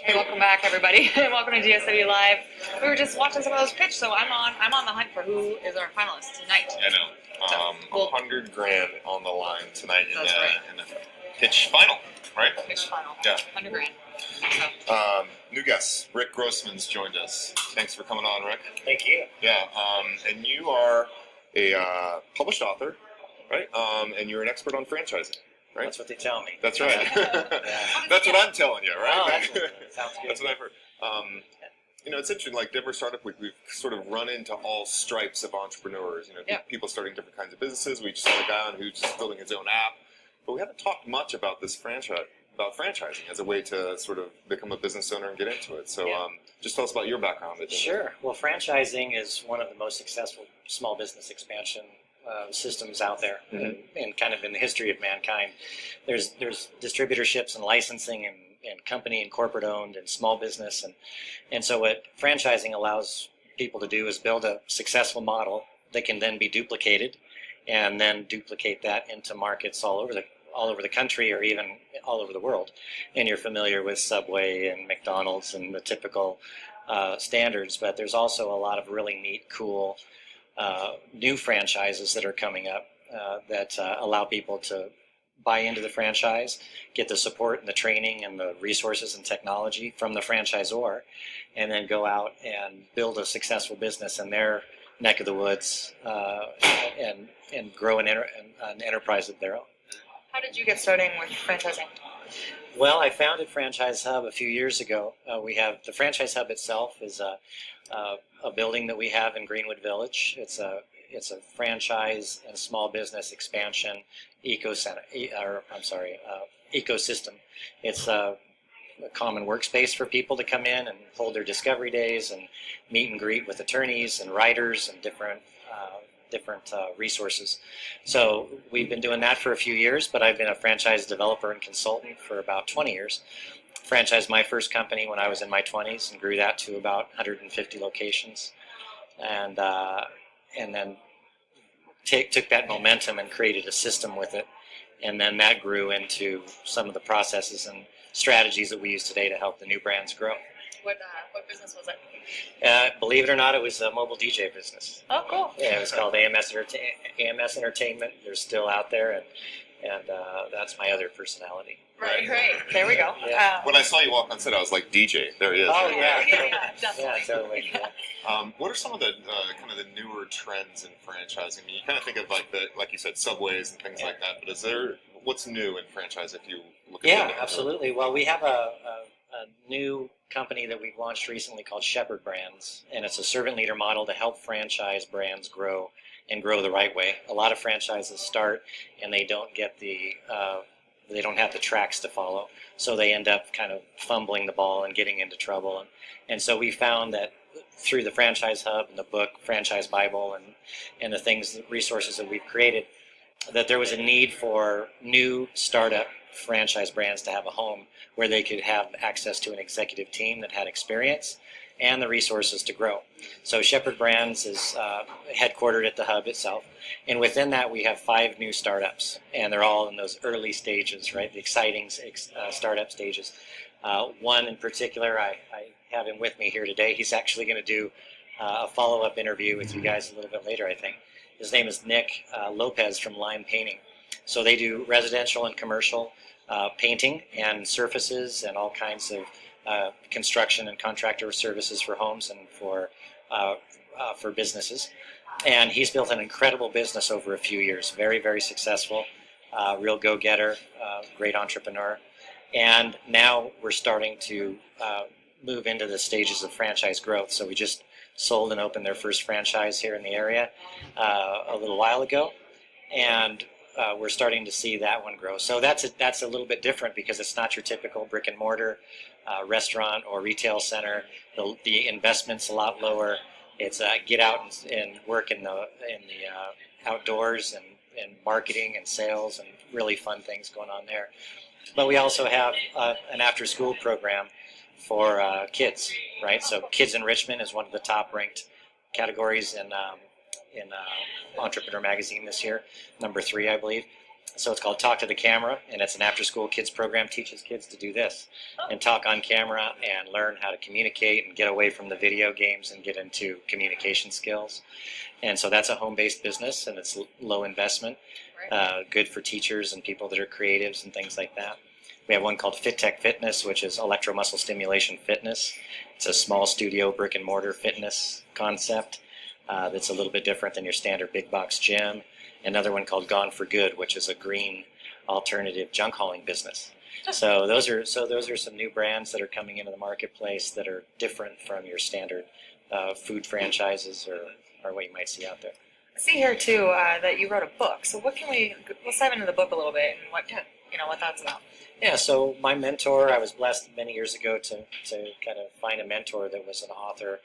Hey, welcome back, everybody. Welcome to GSW Live. We were just watching some of those pitch, so I'm on the hunt for who is our finalist tonight. I know. Cool. $100,000 on the line tonight in That's the pitch final, right? Pitch final. Yeah. 100 grand. New guest, Rick Grossmann's joined us. Thanks for coming on, Rick. Thank you. Yeah, and you are a published author, right? And you're an expert on franchising, right? That's what they tell me. That's right. Yeah. That's what I'm telling you, right? Oh, sounds good. That's what I've heard. It's interesting, like Denver Startup Week, we've sort of run into all stripes of entrepreneurs. People starting different kinds of businesses. We just had a guy on who's just building his own app. But we haven't talked much about this about franchising as a way to sort of become a business owner and get into it. So just tell us about your background. Sure. Well, franchising is one of the most successful small business expansion systems out there, and kind of in the history of mankind. There's distributorships and licensing and company and corporate owned and small business, and so what franchising allows people to do is build a successful model that can then be duplicated, and then duplicate that into markets all over the country or even all over the world. And you're familiar with Subway and McDonald's and the typical standards, but there's also a lot of really neat, cool new franchises that are coming up that allow people to buy into the franchise, get the support and the training and the resources and technology from the franchisor, and then go out and build a successful business in their neck of the woods and grow an enterprise of their own. How did you get started with franchising? Well, I founded Franchise Hub a few years ago. We have the Franchise Hub itself is a building that we have in Greenwood Village. It's a franchise and small business expansion ecosystem. It's a common workspace for people to come in and hold their discovery days and meet and greet with attorneys and writers and different resources. So we've been doing that for a few years, but I've been a franchise developer and consultant for about 20 years. Franchised my first company when I was in my 20s and grew that to about 150 locations, and then took that momentum and created a system with it, and then that grew into some of the processes and strategies that we use today to help the new brands grow. What business was it? Believe it or not, it was a mobile DJ business. Oh, cool. Yeah, it was called AMS Entertainment. They're still out there, and that's my other personality. Right. There we go. Yeah. When I saw you walk on set, I was like, DJ, there he is. Oh, yeah. Definitely. Yeah, totally. Yeah. What are some of the kind of the newer trends in franchising? I mean, you kind of think of like you said, Subways and things like that. But what's new in franchise if you look at it? Yeah, absolutely. Well, we have a new company that we've launched recently called Shepherd Brands, and it's a servant leader model to help franchise brands grow and grow the right way. A lot of franchises start and they don't get they don't have the tracks to follow, so they end up kind of fumbling the ball and getting into trouble. And so we found that through the Franchise Hub and the book Franchise Bible and the resources that we've created, that there was a need for new startup franchise brands to have a home where they could have access to an executive team that had experience and the resources to grow. So Shepherd Brands is headquartered at the hub itself, and within that we have 5 new startups, and they're all in those early stages, right? The exciting startup stages. One in particular, I have him with me here today. He's actually going to do a follow-up interview with you guys a little bit later, I think. His name is Nick Lopez from Lime Painting. So they do residential and commercial painting and surfaces and all kinds of construction and contractor services for homes and for businesses. And he's built an incredible business over a few years. Very, very successful, real go-getter, great entrepreneur. And now we're starting to move into the stages of franchise growth. So we just sold and opened their first franchise here in the area a little while ago. And we're starting to see that one grow. So that's a little bit different because it's not your typical brick and mortar restaurant or retail center. The investment's a lot lower. It's get out and work in the outdoors and marketing and sales and really fun things going on there. But we also have an after-school program for kids, right? So kids enrichment is one of the top-ranked categories in Entrepreneur Magazine this year, number 3, I believe. So it's called Talk to the Camera, and it's an after-school kids program. Teaches kids to do this Oh. and talk on camera and learn how to communicate and get away from the video games and get into communication skills. And so that's a home-based business, and it's low investment, Right. good for teachers and people that are creatives and things like that. We have one called Fit Tech Fitness, which is electromuscle stimulation fitness. It's a small studio brick and mortar fitness concept that's a little bit different than your standard big box gym. Another one called Gone for Good, which is a green alternative junk hauling business. So those are some new brands that are coming into the marketplace that are different from your standard food franchises or what you might see out there. I see here too that you wrote a book. So let's dive into the book a little bit and what that's about. Yeah, so my mentor, I was blessed many years ago to kind of find a mentor that was an author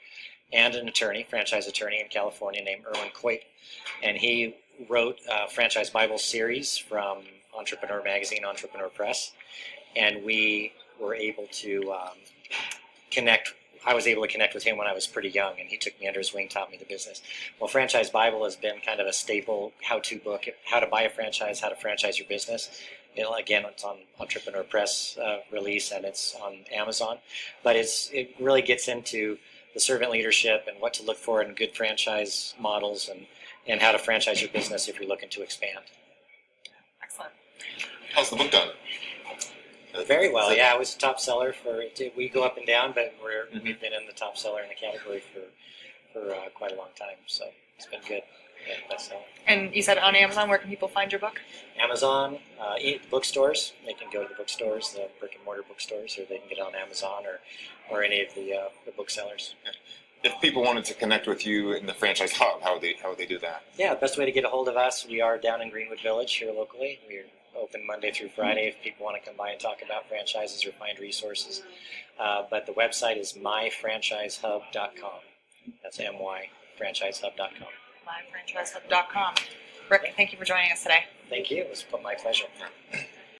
and an attorney, franchise attorney in California named Erwin Quape. And he wrote a Franchise Bible series from Entrepreneur Magazine, Entrepreneur Press. And we were able to connect. I was able to connect with him when I was pretty young, and he took me under his wing, taught me the business. Well, Franchise Bible has been kind of a staple how-to book, how to buy a franchise, how to franchise your business. Again, it's on Entrepreneur Press release, and it's on Amazon. But it really gets into the servant leadership and what to look for in good franchise models and how to franchise your business if you're looking to expand. Excellent. How's the book done? Very well, yeah. It was a top seller we go up and down, but we've been in the top seller in the category for quite a long time, so it's been good. Yeah, bestseller. And you said on Amazon, where can people find your book? Amazon, bookstores. They can go to the bookstores, the brick and mortar bookstores, or they can get it on Amazon or any of the booksellers. If people wanted to connect with you in the franchise hub, how would they do that? Yeah, the best way to get a hold of us, we are down in Greenwood Village here locally. We're open Monday through Friday if people want to come by and talk about franchises or find resources. But the website is myfranchisehub.com. That's myfranchisehub.com. myfranchisehub.com. Rick, thank you for joining us today. Thank you. It was my pleasure.